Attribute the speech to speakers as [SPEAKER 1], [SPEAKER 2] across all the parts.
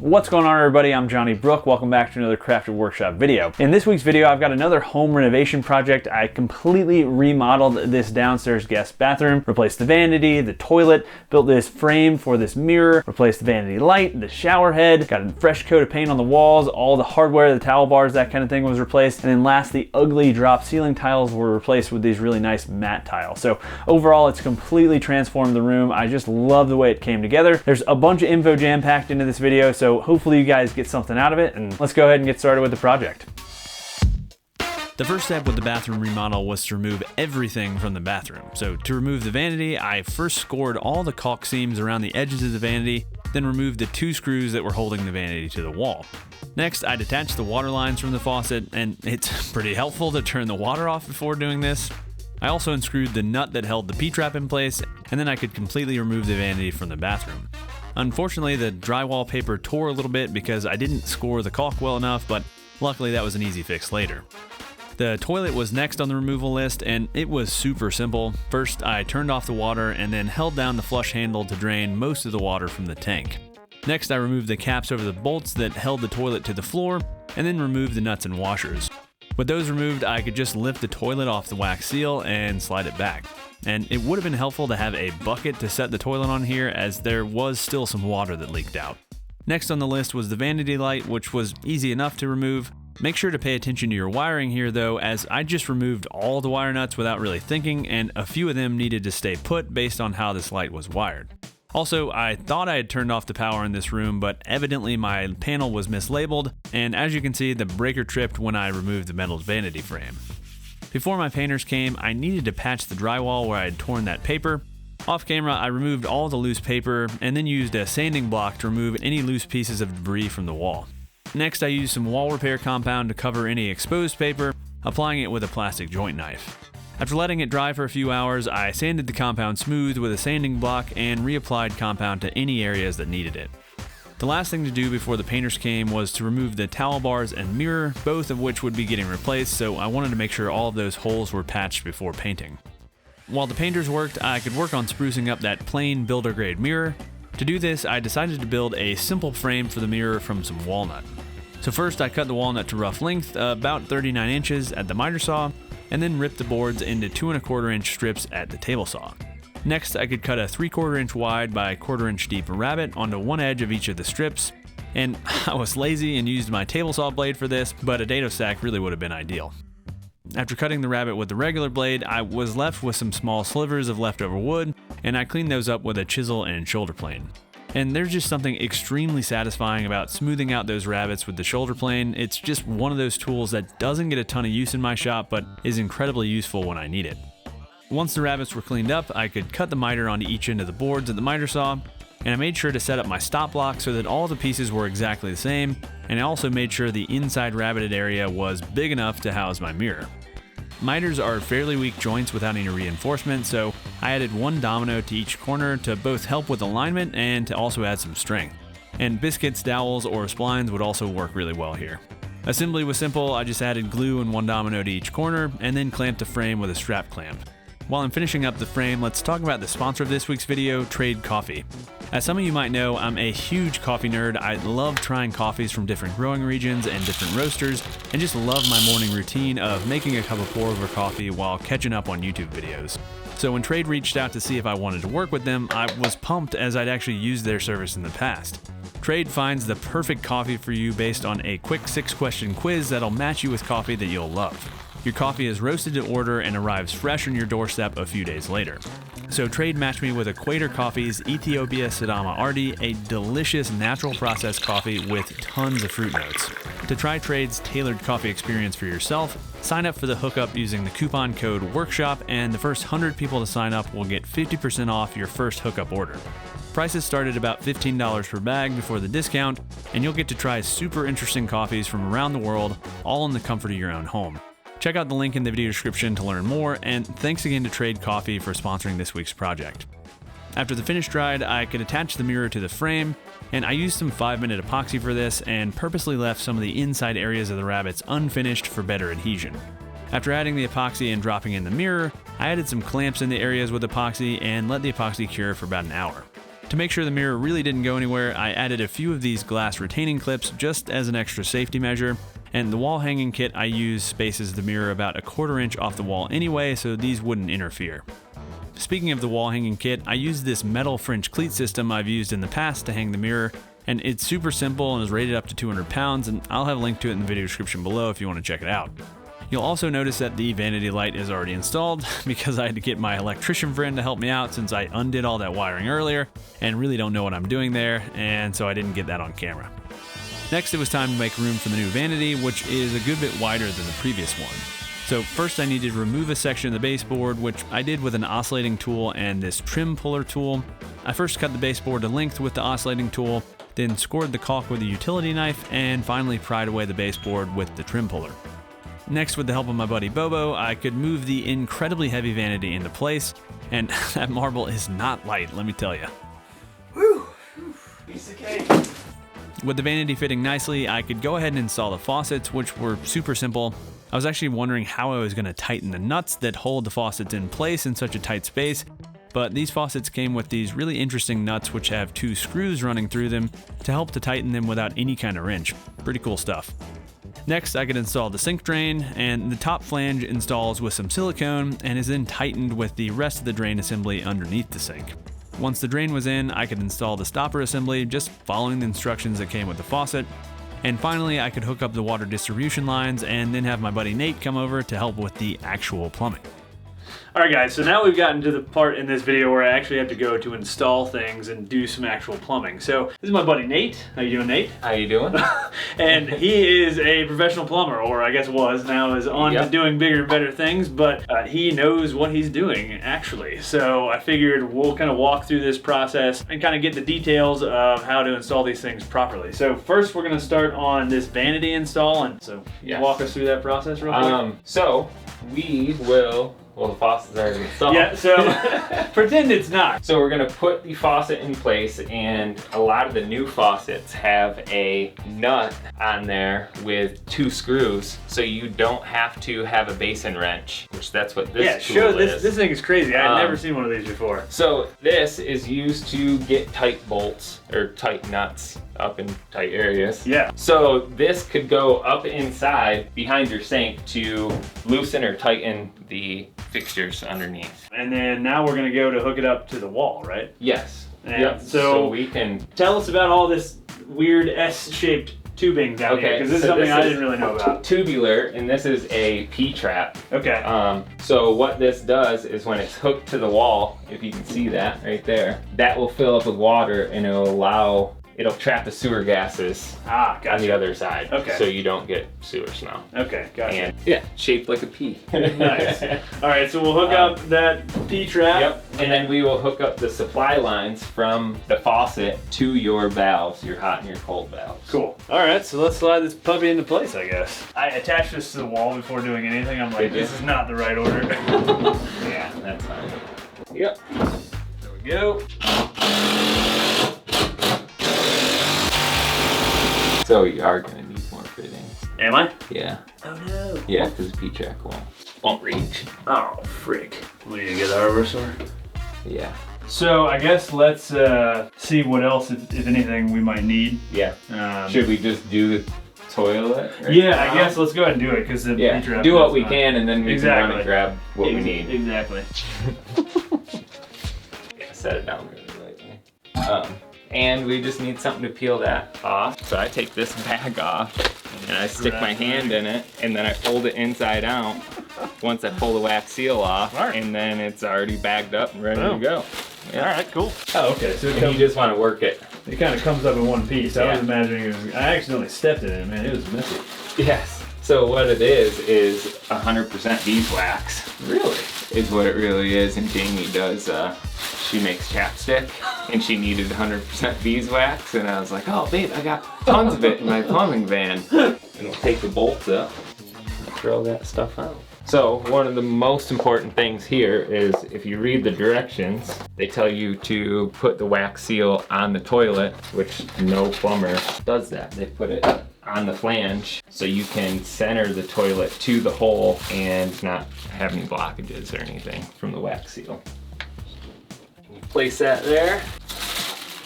[SPEAKER 1] What's going on, everybody? I'm Johnny Brook. Welcome back to another Crafted Workshop video. In this week's video, I've got another home renovation project. I completely remodeled this downstairs guest bathroom, replaced the vanity, the toilet, built this frame for this mirror, replaced the vanity light, the shower head, got a fresh coat of paint on the walls, all the hardware, the towel bars, that kind of thing was replaced. And then last, the ugly drop ceiling tiles were replaced with these really nice matte tiles. So overall, it's completely transformed the room. I just love the way it came together. There's a bunch of info jam-packed into this video, so hopefully you guys get something out of it, and let's go ahead and get started with the project. The first step with the bathroom remodel was to remove everything from the bathroom. So to remove the vanity, I first scored all the caulk seams around the edges of the vanity, then removed the 2 screws that were holding the vanity to the wall. Next, I detached the water lines from the faucet, and it's pretty helpful to turn the water off before doing this. I also unscrewed the nut that held the P-trap in place, and then I could completely remove the vanity from the bathroom. Unfortunately, the drywall paper tore a little bit because I didn't score the caulk well enough, but luckily that was an easy fix later. The toilet was next on the removal list, and it was super simple. First, I turned off the water and then held down the flush handle to drain most of the water from the tank. Next, I removed the caps over the bolts that held the toilet to the floor, and then removed the nuts and washers. With those removed, I could just lift the toilet off the wax seal and slide it back. And it would have been helpful to have a bucket to set the toilet on here, as there was still some water that leaked out. Next on the list was the vanity light, which was easy enough to remove. Make sure to pay attention to your wiring here though, as I just removed all the wire nuts without really thinking, and a few of them needed to stay put based on how this light was wired. Also, I thought I had turned off the power in this room, but evidently my panel was mislabeled, and as you can see, the breaker tripped when I removed the metal vanity frame. Before my painters came, I needed to patch the drywall where I had torn that paper. Off camera, I removed all the loose paper and then used a sanding block to remove any loose pieces of debris from the wall. Next, I used some wall repair compound to cover any exposed paper, applying it with a plastic joint knife. After letting it dry for a few hours, I sanded the compound smooth with a sanding block and reapplied compound to any areas that needed it. The last thing to do before the painters came was to remove the towel bars and mirror, both of which would be getting replaced, so I wanted to make sure all of those holes were patched before painting. While the painters worked, I could work on sprucing up that plain builder grade mirror. To do this, I decided to build a simple frame for the mirror from some walnut. So first I cut the walnut to rough length, about 39 inches at the miter saw, and then ripped the boards into 2 1/4 inch strips at the table saw. Next, I could cut a 3/4 inch wide by 1/4 inch deep rabbet onto one edge of each of the strips, and I was lazy and used my table saw blade for this, but a dado sack really would have been ideal. After cutting the rabbet with the regular blade, I was left with some small slivers of leftover wood, and I cleaned those up with a chisel and shoulder plane. And there's just something extremely satisfying about smoothing out those rabbets with the shoulder plane. It's just one of those tools that doesn't get a ton of use in my shop, but is incredibly useful when I need it. Once the rabbets were cleaned up, I could cut the miter onto each end of the boards at the miter saw, and I made sure to set up my stop block so that all the pieces were exactly the same, and I also made sure the inside rabbeted area was big enough to house my mirror. Miters are fairly weak joints without any reinforcement, so I added 1 domino to each corner to both help with alignment and to also add some strength. And biscuits, dowels, or splines would also work really well here. Assembly was simple. I just added glue and 1 domino to each corner, and then clamped the frame with a strap clamp. While I'm finishing up the frame, let's talk about the sponsor of this week's video, Trade Coffee. As some of you might know, I'm a huge coffee nerd. I love trying coffees from different growing regions and different roasters, and just love my morning routine of making a cup of pour-over coffee while catching up on YouTube videos. So when Trade reached out to see if I wanted to work with them, I was pumped as I'd actually used their service in the past. Trade finds the perfect coffee for you based on a quick 6-question quiz that'll match you with coffee that you'll love. Your coffee is roasted to order and arrives fresh on your doorstep a few days later. So Trade matched me with Equator Coffee's Ethiopia Sidama Ardi, a delicious natural processed coffee with tons of fruit notes. To try Trade's tailored coffee experience for yourself, sign up for the hookup using the coupon code WORKSHOP, and the first 100 people to sign up will get 50% off your first hookup order. Prices start at about $15 per bag before the discount, and you'll get to try super interesting coffees from around the world, all in the comfort of your own home. Check out the link in the video description to learn more, and thanks again to Trade Coffee for sponsoring this week's project. After the finish dried, I could attach the mirror to the frame, and I used some 5-minute epoxy for this and purposely left some of the inside areas of the rabbets unfinished for better adhesion. After adding the epoxy and dropping in the mirror, I added some clamps in the areas with epoxy and let the epoxy cure for about an hour. To make sure the mirror really didn't go anywhere, I added a few of these glass retaining clips just as an extra safety measure, and the wall hanging kit I use spaces the mirror about 1/4 inch off the wall anyway, so these wouldn't interfere. Speaking of the wall hanging kit, I used this metal French cleat system I've used in the past to hang the mirror, and it's super simple and is rated up to 200 pounds, and I'll have a link to it in the video description below if you want to check it out. You'll also notice that the vanity light is already installed because I had to get my electrician friend to help me out since I undid all that wiring earlier and really don't know what I'm doing there, and so I didn't get that on camera. Next, it was time to make room for the new vanity, which is a good bit wider than the previous one. So first I needed to remove a section of the baseboard, which I did with an oscillating tool and this trim puller tool. I first cut the baseboard to length with the oscillating tool, then scored the caulk with a utility knife, and finally pried away the baseboard with the trim puller. Next, with the help of my buddy Bobo, I could move the incredibly heavy vanity into place, and that marble is not light, let me tell you.
[SPEAKER 2] Whew! Piece of cake.
[SPEAKER 1] With the vanity fitting nicely, I could go ahead and install the faucets, which were super simple. I was actually wondering how I was going to tighten the nuts that hold the faucets in place in such a tight space, but these faucets came with these really interesting nuts which have 2 screws running through them to help to tighten them without any kind of wrench. Pretty cool stuff. Next, I could install the sink drain, and the top flange installs with some silicone and is then tightened with the rest of the drain assembly underneath the sink. Once the drain was in, I could install the stopper assembly, just following the instructions that came with the faucet. And finally, I could hook up the water distribution lines and then have my buddy Nate come over to help with the actual plumbing.
[SPEAKER 2] All right, guys, so now we've gotten to the part in this video where I actually have to go to install things and do some actual plumbing. So this is my buddy Nate. How you doing, Nate?
[SPEAKER 3] How you doing?
[SPEAKER 2] And he is a professional plumber, or I guess was, now is on to doing bigger and better things, but he knows what he's doing, actually. So I figured we'll kind of walk through this process and kind of get the details of how to install these things properly. So first we're gonna start on this vanity install, and so walk us through that process real quick.
[SPEAKER 3] So we will, well, the faucet's already installed.
[SPEAKER 2] Yeah, so pretend it's not.
[SPEAKER 3] So we're gonna put the faucet in place, and a lot of the new faucets have a nut on there with 2 screws, so you don't have to have a basin wrench, which that's what this tool is.
[SPEAKER 2] This thing is crazy. I had never seen one of these before.
[SPEAKER 3] So this is used to get tight bolts or tight nuts up in tight areas.
[SPEAKER 2] Yeah.
[SPEAKER 3] So this could go up inside behind your sink to loosen or tighten the fixtures underneath.
[SPEAKER 2] And then now we're gonna go to hook it up to the wall, right?
[SPEAKER 3] Yes.
[SPEAKER 2] And
[SPEAKER 3] yep. So we can
[SPEAKER 2] tell us about all this weird S-shaped tubing down here, because this is something I didn't really know about.
[SPEAKER 3] Tubular, and this is a P-trap.
[SPEAKER 2] Okay.
[SPEAKER 3] So what this does is when it's hooked to the wall, if you can see that right there, that will fill up with water and it'll trap the sewer gases on the other side.
[SPEAKER 2] Okay.
[SPEAKER 3] So you don't get sewer smell.
[SPEAKER 2] Okay, gotcha.
[SPEAKER 3] And yeah, shaped like a P.
[SPEAKER 2] Nice. All right, so we'll hook up that P-trap.
[SPEAKER 3] Yep. And then we will hook up the supply lines from the faucet to your valves, your hot and your cold valves.
[SPEAKER 2] Cool. All right, so let's slide this puppy into place, I guess. I attached this to the wall before doing anything. I'm like, this is not the right order.
[SPEAKER 3] Yeah, that's fine. Yep.
[SPEAKER 2] There we go.
[SPEAKER 3] So you are gonna need more fittings.
[SPEAKER 2] Am I?
[SPEAKER 3] Yeah.
[SPEAKER 2] Oh no.
[SPEAKER 3] Yeah, because the P-track won't reach.
[SPEAKER 2] Oh, frick. We need to get the hardware store.
[SPEAKER 3] Yeah.
[SPEAKER 2] So I guess let's see what else, if anything, we might need.
[SPEAKER 3] Yeah. Should we just do the toilet?
[SPEAKER 2] I guess let's go ahead and do it, because the P-trap
[SPEAKER 3] do what we can, and then we can run and grab what we need.
[SPEAKER 2] Exactly.
[SPEAKER 3] Yeah, set it down really lightly. And we just need something to peel that off. So I take this bag off and I stick my hand in it, and then I fold it inside out once I pull the wax seal off, and then it's already bagged up and ready to go. Yeah.
[SPEAKER 2] All right, cool. Oh, okay. So
[SPEAKER 3] you just want to work it.
[SPEAKER 2] It kind of comes up in one piece. I was imagining it was, I accidentally stepped in it, man. It was messy.
[SPEAKER 3] Yes. So what it is 100% beeswax.
[SPEAKER 2] Really?
[SPEAKER 3] Is what it really is. And Jamie does, she makes chapstick, and she needed 100% beeswax, and I was like, oh babe, I got tons of it in my plumbing van. And we'll take the bolts up and throw that stuff out. So one of the most important things here is, if you read the directions, they tell you to put the wax seal on the toilet, which no plumber does that. They put it on the flange so you can center the toilet to the hole and not have any blockages or anything from the wax seal. Place that there.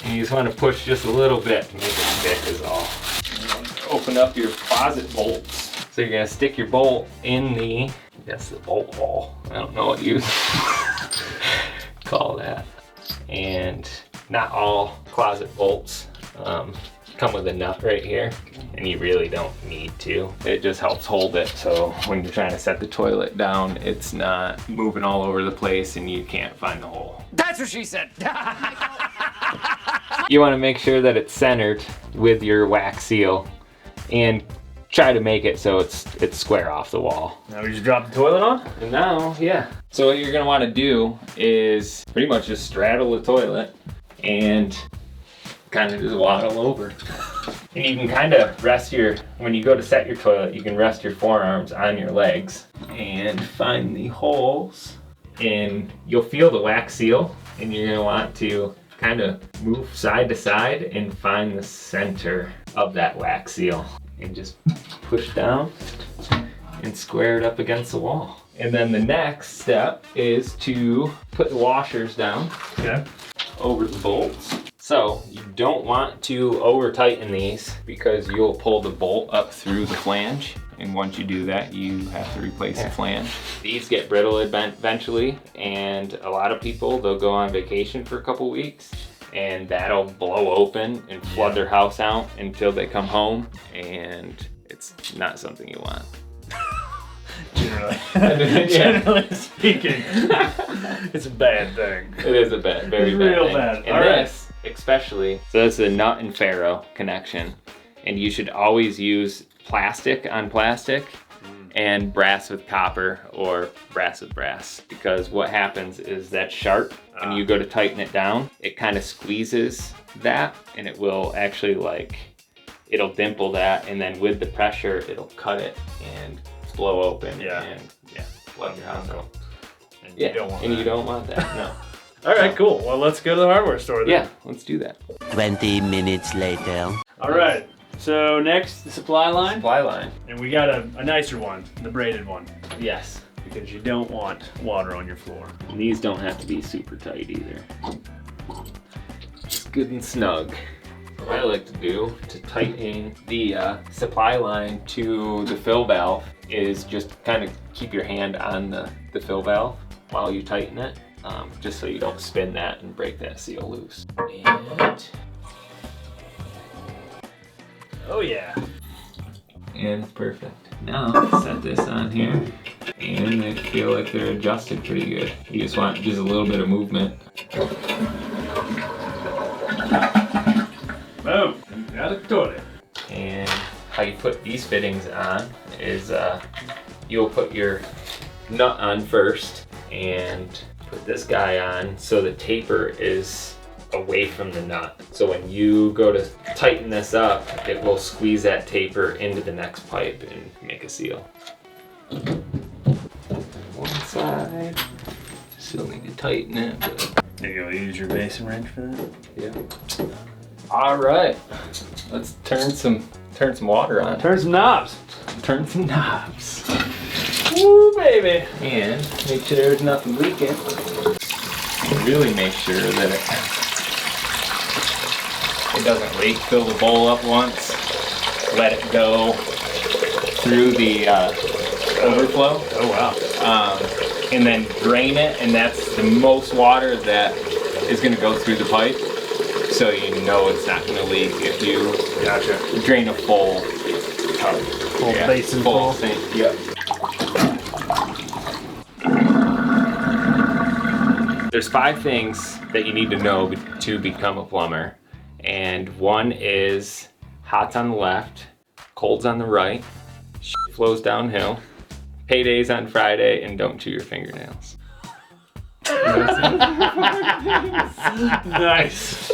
[SPEAKER 3] And you just want to push just a little bit to make it stick is all. Open up your closet bolts. So you're gonna stick your bolt in the bolt hole. I don't know what you call that. And not all closet bolts come with a nut right here, and you really don't need to. It just helps hold it so when you're trying to set the toilet down, it's not moving all over the place and you can't find the hole.
[SPEAKER 4] That's what she said.
[SPEAKER 3] You want to make sure that it's centered with your wax seal and try to make it so it's square off the wall.
[SPEAKER 2] Now we just drop the toilet on?
[SPEAKER 3] And now, yeah. So what you're gonna want to do is pretty much just straddle the toilet and kind of just waddle over. And you can kind of rest when you go to set your toilet, you can rest your forearms on your legs and find the holes. And you'll feel the wax seal, and you're gonna want to kind of move side to side and find the center of that wax seal. And just push down and square it up against the wall. And then the next step is to put the washers down over the bolts. So you don't want to over tighten these because you'll pull the bolt up through the flange. And once you do that, you have to replace the flange. These get brittle eventually, and a lot of people, they'll go on vacation for a couple weeks and that'll blow open and flood their house out until they come home, and it's not something you want.
[SPEAKER 2] Generally speaking, it's a bad thing.
[SPEAKER 3] It is a very bad
[SPEAKER 2] real
[SPEAKER 3] thing.
[SPEAKER 2] bad.
[SPEAKER 3] And this, especially, so this is a nut and ferro connection, and you should always use plastic on plastic and brass with copper or brass with brass, because what happens is that sharp, when you go to tighten it down, it kind of squeezes that, and it will actually it'll dimple that, and then with the pressure it'll cut it and blow open and flood your house out.
[SPEAKER 2] And you don't want that.
[SPEAKER 3] You don't want that, no.
[SPEAKER 2] All right, cool. Well, let's go to the hardware store then.
[SPEAKER 3] Yeah, let's do that.
[SPEAKER 4] 20 minutes later.
[SPEAKER 2] All right. So next, the supply line.
[SPEAKER 3] Supply line.
[SPEAKER 2] And we got a nicer one, the braided one,
[SPEAKER 3] Yes.
[SPEAKER 2] because you don't want water on your floor.
[SPEAKER 3] And these don't have to be super tight either. Just good and snug. What I like to do to tighten the supply line to the fill valve is just kind of keep your hand on the fill valve while you tighten it, just so you don't spin that and break that seal loose.
[SPEAKER 2] Oh yeah.
[SPEAKER 3] And perfect. Now set this on here, and they feel like they're adjusted pretty good. You just want just a little bit of movement.
[SPEAKER 2] Boom. Got a toilet.
[SPEAKER 3] And how you put these fittings on is you'll put your nut on first and put this guy on so the taper is away from the nut. So when you go to tighten this up, it will squeeze that taper into the next pipe and make a seal. One side. Still need to tighten it, but
[SPEAKER 2] There you go. Use your basin wrench for that.
[SPEAKER 3] yeah. All right, let's turn some water on.
[SPEAKER 2] Turn some knobs.
[SPEAKER 3] Turn some knobs.
[SPEAKER 2] Woo, baby.
[SPEAKER 3] And make sure there's nothing leaking. Really make sure that it doesn't leak. Fill the bowl up once. Let it go through the overflow.
[SPEAKER 2] Oh wow.
[SPEAKER 3] And then drain it, and that's the most water that is going to go through the pipe. So you know it's not going to leak if you drain a full tub.
[SPEAKER 2] Full basin full.
[SPEAKER 3] Sink. Yep. There's 5 things that you need to know to become a plumber. And one is hot's on the left, cold's on the right, shit flows downhill, payday's on Friday, and don't chew your fingernails.
[SPEAKER 2] Nice.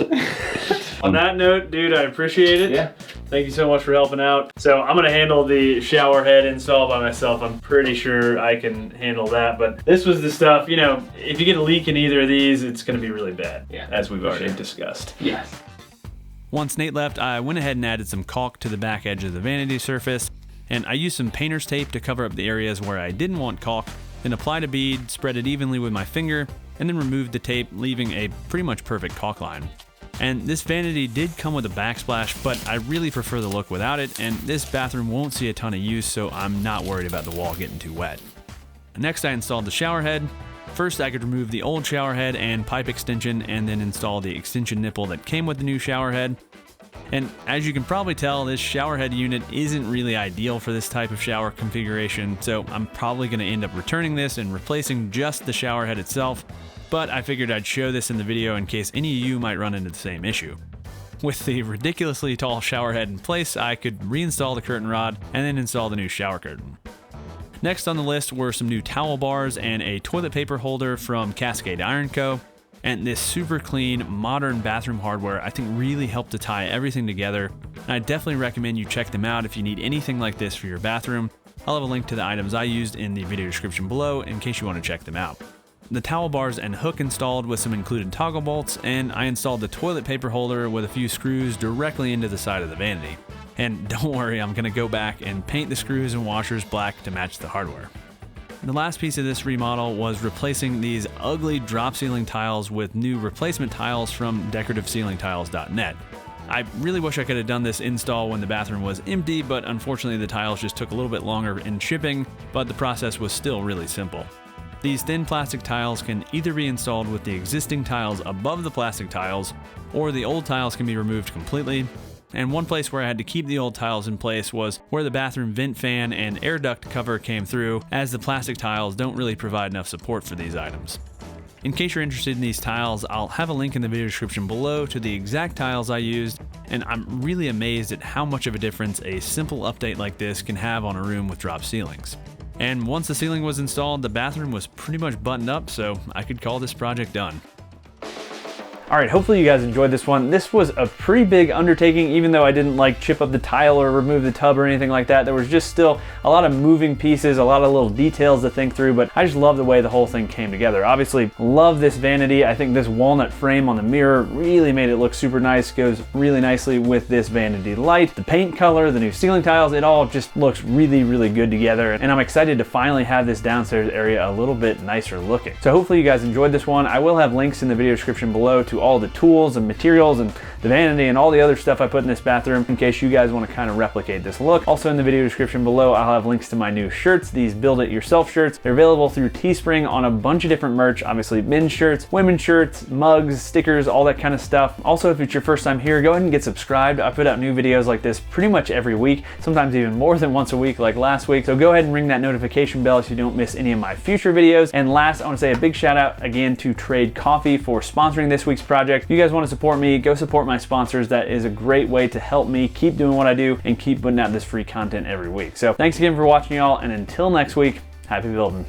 [SPEAKER 2] On that note, dude, I appreciate it.
[SPEAKER 3] Yeah.
[SPEAKER 2] Thank you so much for helping out. So I'm gonna handle the shower head install by myself. I'm pretty sure I can handle that, but this was the stuff, you know, if you get a leak in either of these, it's gonna be really bad, as we've already discussed.
[SPEAKER 3] Yes.
[SPEAKER 1] Once Nate left, I went ahead and added some caulk to the back edge of the vanity surface, and I used some painter's tape to cover up the areas where I didn't want caulk, then applied a bead, spread it evenly with my finger, and then removed the tape, leaving a pretty much perfect caulk line. And this vanity did come with a backsplash, but I really prefer the look without it, and this bathroom won't see a ton of use, so I'm not worried about the wall getting too wet. Next, I installed the shower head. First, I could remove the old shower head and pipe extension, and then install the extension nipple that came with the new shower head. And as you can probably tell, this shower head unit isn't really ideal for this type of shower configuration, so I'm probably going to end up returning this and replacing just the shower head itself, but I figured I'd show this in the video in case any of you might run into the same issue. With the ridiculously tall shower head in place, I could reinstall the curtain rod and then install the new shower curtain. Next on the list were some new towel bars and a toilet paper holder from Cascade Iron Co. And this super clean, modern bathroom hardware I think really helped to tie everything together. And I definitely recommend you check them out if you need anything like this for your bathroom. I'll have a link to the items I used in the video description below in case you want to check them out. The towel bars and hook installed with some included toggle bolts, and I installed the toilet paper holder with a few screws directly into the side of the vanity. And don't worry, I'm going to go back and paint the screws and washers black to match the hardware. The last piece of this remodel was replacing these ugly drop ceiling tiles with new replacement tiles from decorativeceilingtiles.net. I really wish I could have done this install when the bathroom was empty, but unfortunately the tiles just took a little bit longer in shipping, but the process was still really simple. These thin plastic tiles can either be installed with the existing tiles above the plastic tiles, or the old tiles can be removed completely. And one place where I had to keep the old tiles in place was where the bathroom vent fan and air duct cover came through, as the plastic tiles don't really provide enough support for these items. In case you're interested in these tiles, I'll have a link in the video description below to the exact tiles I used, and I'm really amazed at how much of a difference a simple update like this can have on a room with drop ceilings. And once the ceiling was installed, the bathroom was pretty much buttoned up, so I could call this project done.
[SPEAKER 2] All right, hopefully you guys enjoyed this one. This was a pretty big undertaking, even though I didn't like chip up the tile or remove the tub or anything like that. There was just still a lot of moving pieces, a lot of little details to think through, but I just love the way the whole thing came together. Obviously, love this vanity. I think this walnut frame on the mirror really made it look super nice. Goes really nicely with this vanity light. The paint color, the new ceiling tiles, it all just looks really, really good together. And I'm excited to finally have this downstairs area a little bit nicer looking. So hopefully you guys enjoyed this one. I will have links in the video description below to all the tools and materials and the vanity and all the other stuff I put in this bathroom in case you guys want to kind of replicate this look. Also in the video description below, I'll have links to my new shirts, these build it yourself shirts. They're available through Teespring on a bunch of different merch, obviously men's shirts, women's shirts, mugs, stickers, all that kind of stuff. Also, if it's your first time here, go ahead and get subscribed. I put out new videos like this pretty much every week, sometimes even more than once a week like last week. So go ahead and ring that notification bell so you don't miss any of my future videos. And last, I want to say a big shout out again to Trade Coffee for sponsoring this week's project. If you guys want to support me, go support my sponsors. That is a great way to help me keep doing what I do and keep putting out this free content every week. So thanks again for watching, y'all, and until next week, happy building.